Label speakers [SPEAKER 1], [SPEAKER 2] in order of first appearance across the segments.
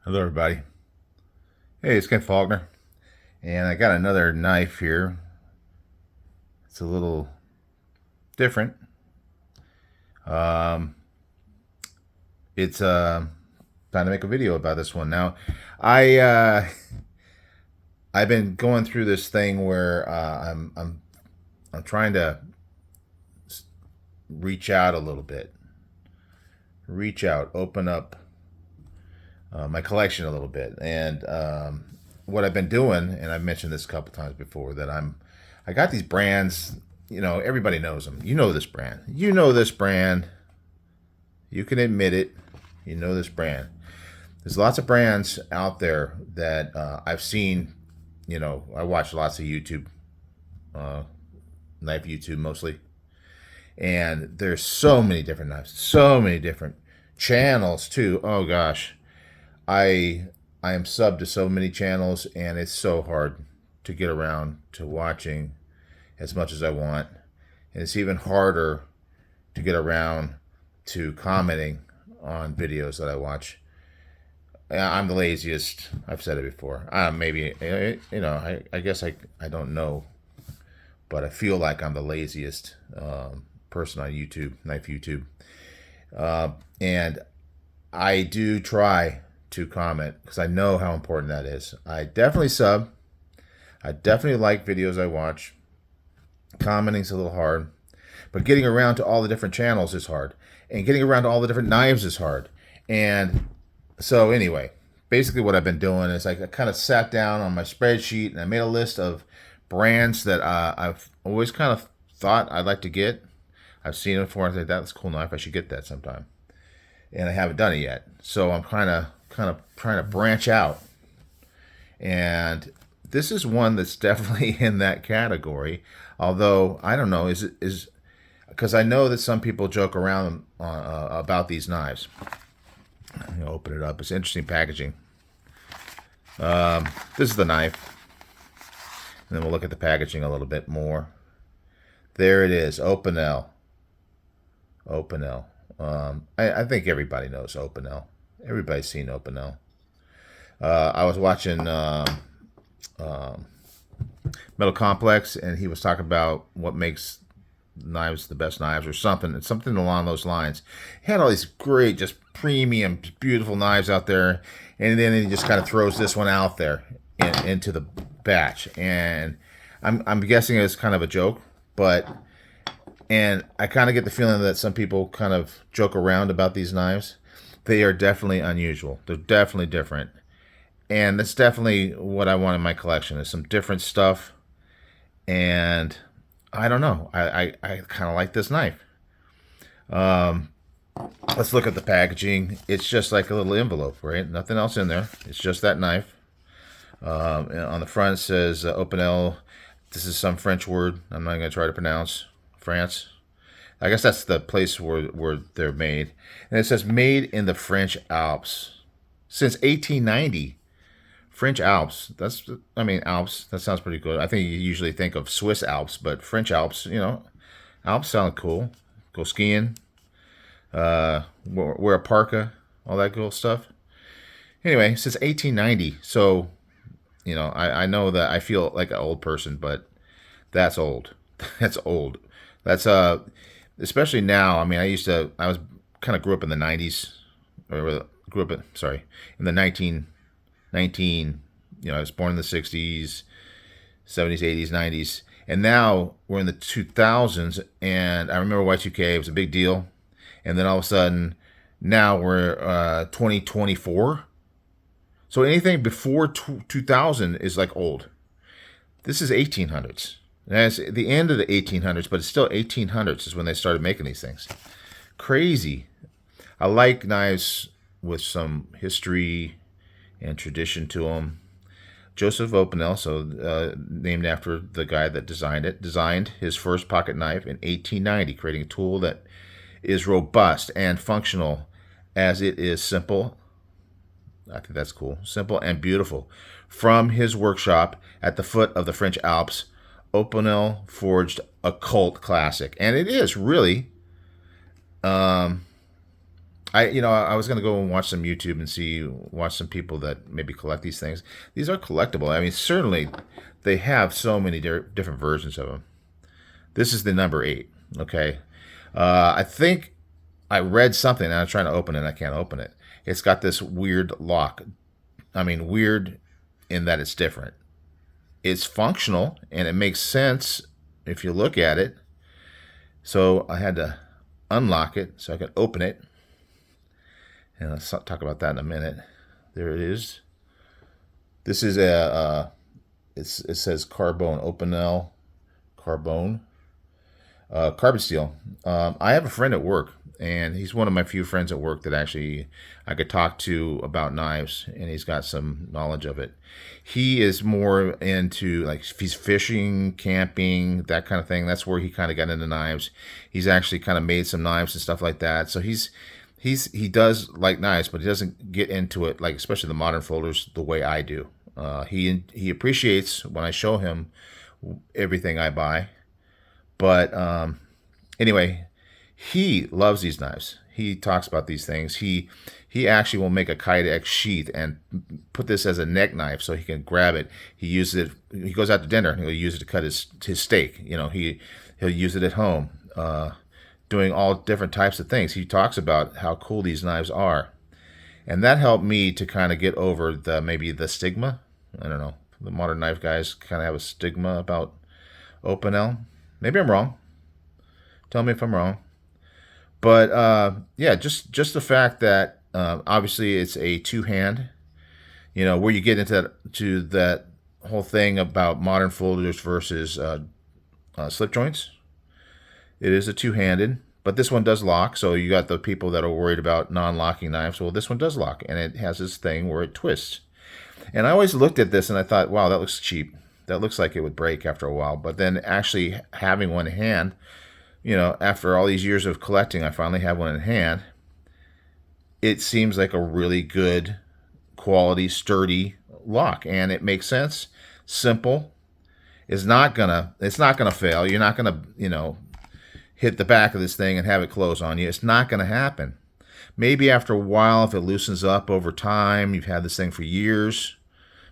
[SPEAKER 1] Hello, everybody. Hey, it's Ken Faulkner, and I got another knife here. It's a little different. Um, it's time to make a video about this one. Now, I I've been going through this thing where I'm trying to reach out a little bit, reach out, open up my collection a little bit, and what I've been doing, and I've mentioned this a couple times before, that I got these brands. You know, everybody knows them. You know this brand. You know this brand. You can admit it. You know this brand. There's lots of brands out there that I've seen. You know, I watch lots of YouTube, uh, knife YouTube mostly, and there's so many different knives, so many different channels too. Oh gosh, I I am subbed to so many channels, and it's so hard to get around to watching as much as I want, and it's even harder to get around to commenting on videos that I watch. I'm the laziest. I've said it before. Maybe I guess I don't know, but I feel like I'm the laziest person on YouTube, knife YouTube, and I do try to comment because I know how important that is. I definitely sub. I definitely like videos I watch. Commenting's a little hard, but getting around to all the different channels is hard, and getting around to all the different knives is hard. And so anyway, basically what I've been doing is I kind of sat down on my spreadsheet and I made a list of brands that I've always kind of thought I'd like to get. I've seen it before. I think that's a cool knife. I should get that sometime, and I haven't done it yet. So I'm kind of trying to branch out, and this is one that's definitely in that category. Although I don't know, is because I know that some people joke around about these knives. Open it up. It's interesting packaging. This is the knife, and then we'll look at the packaging a little bit more. There it is, Opinel. Opinel. I think everybody knows Opinel. Everybody's seen Opinel. I was watching Metal Complex, and he was talking about what makes knives the best knives, or something along those lines. He had all these great, just premium, beautiful knives out there, and then he just kind of throws this one out there into the batch. And I'm guessing it's kind of a joke, and I kind of get the feeling that some people kind of joke around about these knives. They are definitely unusual. They're definitely different, and that's definitely what I want in my collection, is some different stuff. And I don't know. I kind of like this knife. Um, let's look at the packaging. It's just like a little envelope, right? Nothing else in there. It's just that knife. On the front it says Opinel. This is some French word. I'm not going to try to pronounce. France. I guess that's the place where they're made. And it says made in the French Alps since 1890. French Alps. Alps. That sounds pretty good. I think you usually think of Swiss Alps, but French Alps. Alps sound cool. Go skiing. Wear a parka. All that cool stuff. Anyway, since 1890. So, I know that I feel like an old person, but that's old. That's old. That's especially now. I mean, I was kind of grew up in the 90s, or grew up in the 19. I was born in the 60s, 70s, 80s, 90s, and now we're in the 2000s. And I remember Y2K was a big deal, and then all of a sudden, now we're 2024. So anything before 2000 is like old. This is 1800s. And it's the end of the 1800s, but it's still 1800s is when they started making these things. Crazy. I like knives with some history and tradition to them. Joseph Opinel, named after the guy that designed his first pocket knife in 1890, creating a tool that is robust and functional as it is simple. I think that's cool. Simple and beautiful. From his workshop at the foot of the French Alps, Opinel forged a cult classic. And it is really, I was gonna go and watch some YouTube and watch some people that maybe collect these things. These are collectible. I mean, certainly they have so many different versions of them. This is the number 8. Okay, I think I read something and I'm trying to open it. And I can't open it. It's got this weird lock. I mean, weird in that it's different. It's functional and it makes sense if you look at it. So I had to unlock it so I could open it. And let's talk about that in a minute. There it is. This is it says Carbone, Opinel Carbone, carbon steel. I have a friend at work, and he's one of my few friends at work that actually I could talk to about knives, and he's got some knowledge of it. He is more into, like, he's fishing, camping, that kind of thing. That's where he kind of got into knives. He's actually kind of made some knives and stuff like that. So he does like knives, but he doesn't get into it, like, especially the modern folders, the way I do. He appreciates when I show him everything I buy, but anyway, he loves these knives. He talks about these things. He actually will make a Kydex sheath and put this as a neck knife so he can grab it. He uses it. He goes out to dinner and he'll use it to cut his steak. He'll use it at home, doing all different types of things. He talks about how cool these knives are, and that helped me to kind of get over maybe the stigma. I don't know. The modern knife guys kind of have a stigma about Opinel. Maybe I'm wrong. Tell me if I'm wrong. But yeah, just the fact that obviously it's a two-hand. Where you get into that whole thing about modern folders versus slip joints. It is a two-handed, but this one does lock. So you got the people that are worried about non-locking knives. Well, this one does lock, and it has this thing where it twists. And I always looked at this and I thought, wow, that looks cheap. That looks like it would break after a while. But then actually having one in hand, after all these years of collecting, I finally have one in hand. It seems like a really good quality, sturdy lock, and it makes sense. Simple. It's not gonna fail. You're not gonna, hit the back of this thing and have it close on you. It's not gonna happen. Maybe after a while, if it loosens up over time, you've had this thing for years,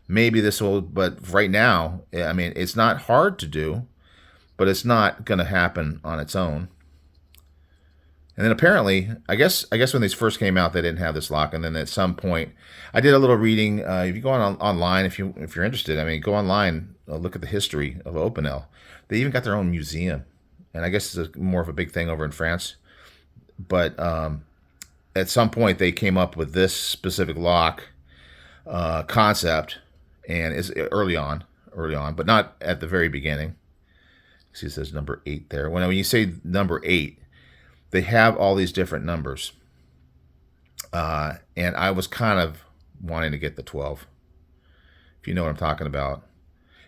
[SPEAKER 1] maybe this will, but right now, I mean, it's not hard to do, but it's not going to happen on its own. And then apparently, I guess when these first came out, they didn't have this lock. And then at some point, I did a little reading. If you go online, if you're interested, I mean, go online, look at the history of Opinel. They even got their own museum, and I guess it's more of a big thing over in France. But at some point, they came up with this specific lock concept, and it's early on, but not at the very beginning. See, it says number 8 there. When you say number 8, they have all these different numbers, and I was kind of wanting to get the 12. If you know what I'm talking about,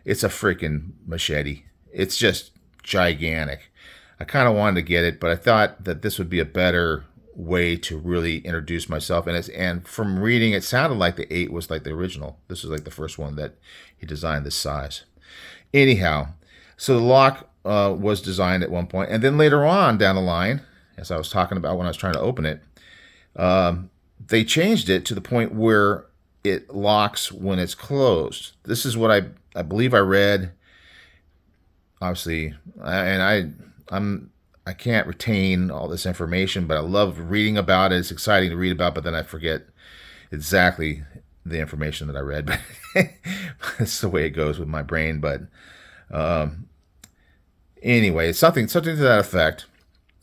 [SPEAKER 1] it's a freaking machete. It's just gigantic. I kind of wanted to get it, but I thought that this would be a better way to really introduce myself. And from reading, it sounded like the 8 was like the original. This was like the first one that he designed this size. Anyhow, so the lock was designed at one point, and then later on down the line, as I was talking about when I was trying to open it, they changed it to the point where it locks when it's closed. This is what I believe I read. Obviously, I can't retain all this information, but I love reading about it. It's exciting to read about, but then I forget exactly the information that I read. But it's the way it goes with my brain. But anyway, it's something to that effect.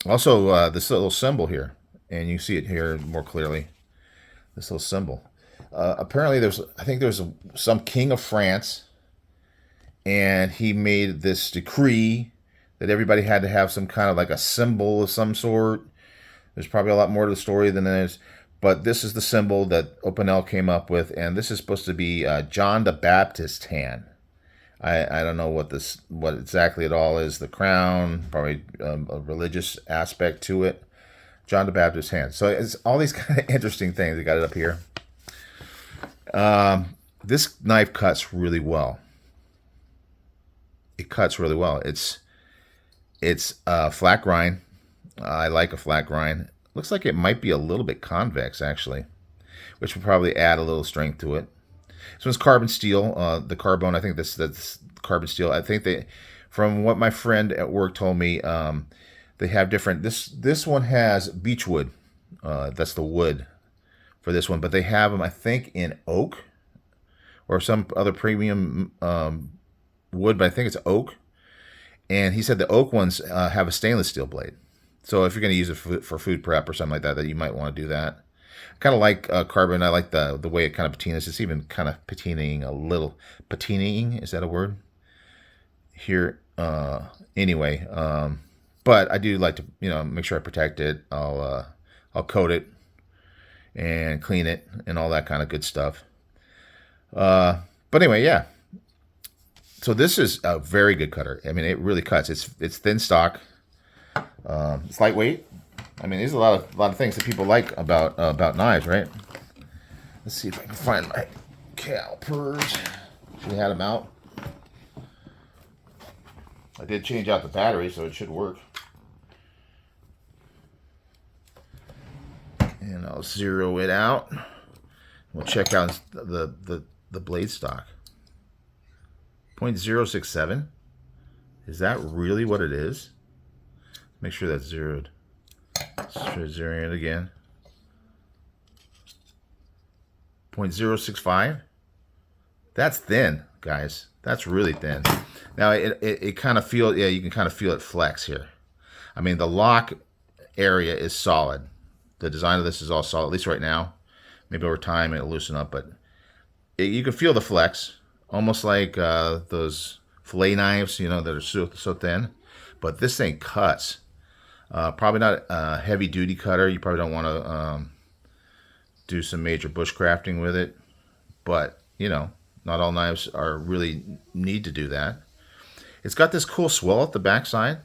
[SPEAKER 1] Also, this little symbol here, and you see it here more clearly. This little symbol. Apparently, I think there's some king of France, and he made this decree that everybody had to have some kind of like a symbol of some sort. There's probably a lot more to the story than this, but this is the symbol that Opinel came up with, and this is supposed to be John the Baptist's hand. I don't know what exactly it all is. The crown, probably a religious aspect to it. John the Baptist's hand. So it's all these kind of interesting things. We got it up here. This knife cuts really well. It cuts really well. It's a flat grind. I like a flat grind. Looks like it might be a little bit convex, actually, which would probably add a little strength to it. This one's carbon steel. The carbone, I think that's carbon steel. I think they, from what my friend at work told me, they have different. This one has beechwood. That's the wood for this one, but they have them, I think, in oak or some other premium wood, but I think it's oak. And he said the oak ones have a stainless steel blade. So if you're going to use it for food prep or something like that, that you might want to do that. Kind of like carbon. I like the way it kind of patinas. It's even kind of patinaing a little. Patinaing, is that a word? Here, anyway. But I do like to, make sure I protect it. I'll coat it and clean it and all that kind of good stuff. But anyway, yeah. So this is a very good cutter. I mean, it really cuts. It's thin stock. It's lightweight. I mean, there's a lot of things that people like about knives, right? Let's see if I can find my calipers. Should have had them out. I did change out the battery, so it should work. And I'll zero it out. We'll check out the blade stock. 0.067. Is that really what it is? Make sure that's zeroed. Let's try zeroing it again. 0.065. That's thin, guys. That's really thin. Now it kind of feels, yeah, you can kind of feel it flex here. I mean, the lock area is solid. The design of this is all solid, at least right now. Maybe over time it'll loosen up, but you can feel the flex, almost like those fillet knives, that are so thin. But this thing cuts. Probably not a heavy duty cutter. You probably don't want to do some major bushcrafting with it, but not all knives really need to do that. It's got this cool swell at the backside.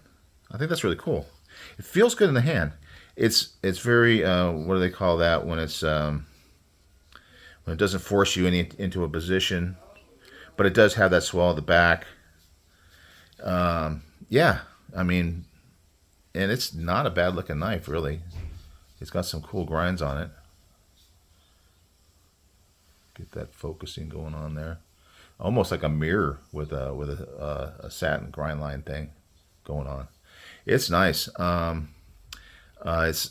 [SPEAKER 1] I think that's really cool. It feels good in the hand. It's very what do they call that when it's when it doesn't force you into a position, but it does have that swell at the back. Yeah, I mean. And it's not a bad looking knife, really. It's got some cool grinds on it. Get that focusing going on there. Almost like a mirror with a satin grind line thing going on. It's nice. It's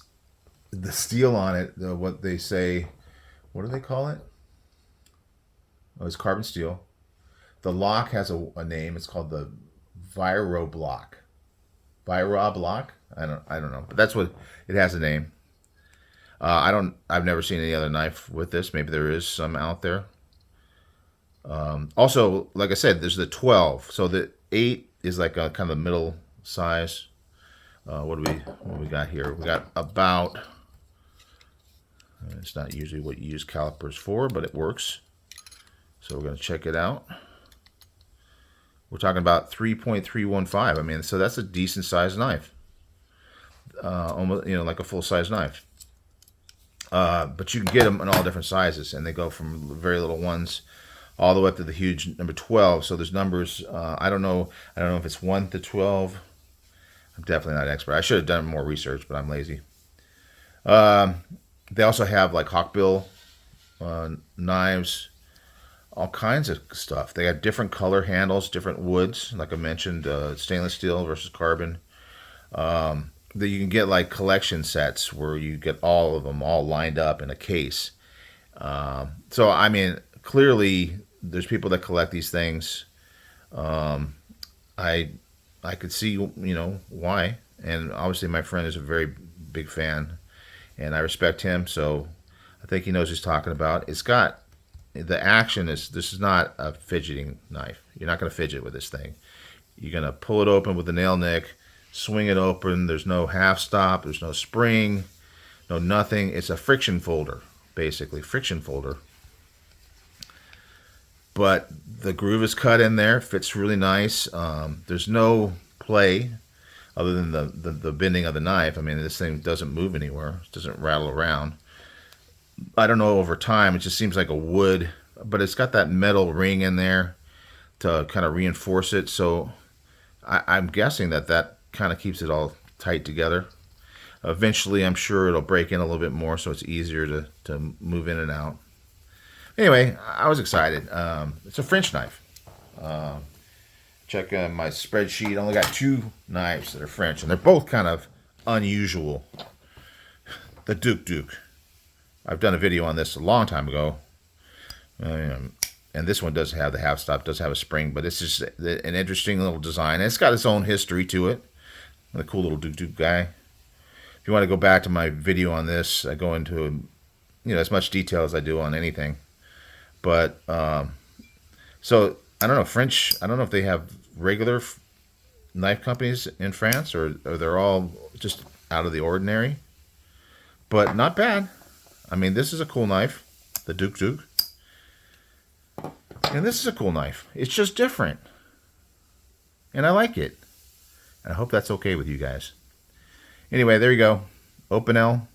[SPEAKER 1] the steel on it. What they say, what do they call it? Oh, it's carbon steel. The lock has a name. It's called the Viroblock. Viroblock? I don't know, but that's what it has a name. I've never seen any other knife with this. Maybe there is some out there. Also, like I said, there's the 12. So the 8 is like a kind of a middle size. What do we got here? We got about. It's not usually what you use calipers for, but it works. So we're going to check it out. We're talking about 3.315. I mean, so that's a decent sized knife. Almost, like a full size knife. But you can get them in all different sizes, and they go from very little ones all the way up to the huge number 12. So there's numbers. I don't know if it's 1 to 12. I'm definitely not an expert. I should have done more research, but I'm lazy. They also have like hawkbill knives. All kinds of stuff. They have different color handles, different woods, like I mentioned, stainless steel versus carbon. That you can get like collection sets where you get all of them all lined up in a case. So I mean, clearly there's people that collect these things. I could see why, and obviously my friend is a very big fan, and I respect him. So I think he knows what he's talking about. It's got. The action is, this is not a fidgeting knife. You're not going to fidget with this thing. You're going to pull it open with the nail nick, swing it open. There's no half stop. There's no spring, no nothing. It's a friction folder, basically, friction folder. But the groove is cut in there, fits really nice. There's no play other than the bending of the knife. I mean, this thing doesn't move anywhere. It doesn't rattle around. I don't know, over time, it just seems like a wood, but it's got that metal ring in there to kind of reinforce it. So I'm guessing that kind of keeps it all tight together. Eventually, I'm sure it'll break in a little bit more, so it's easier to move in and out. Anyway, I was excited. It's a French knife. Check my spreadsheet. I only got 2 knives that are French, and they're both kind of unusual. The Duke. I've done a video on this a long time ago. And this one does have the half stop, does have a spring, but it's just an interesting little design. And it's got its own history to it. The cool little Duke guy. If you want to go back to my video on this, I go into as much detail as I do on anything. But so I don't know, French. I don't know if they have regular knife companies in France, or they're all just out of the ordinary. But not bad. I mean, this is a cool knife, the Duke. And this is a cool knife. It's just different. And I like it. And I hope that's okay with you guys. Anyway, there you go. Opinel.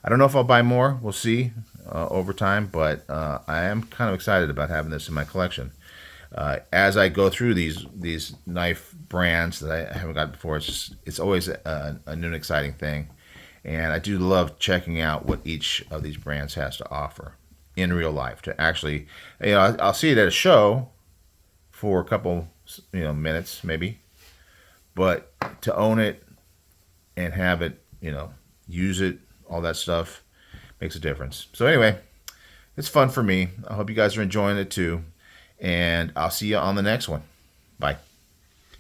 [SPEAKER 1] I don't know if I'll buy more. We'll see over time. But I am kind of excited about having this in my collection. As I go through these knife brands that I haven't got before, it's always a new and exciting thing. And I do love checking out what each of these brands has to offer in real life. To actually, I'll see it at a show for a couple, minutes maybe, but to own it and have it, use it, all that stuff makes a difference. So anyway, it's fun for me. I hope you guys are enjoying it too, and I'll see you on the next one. Bye.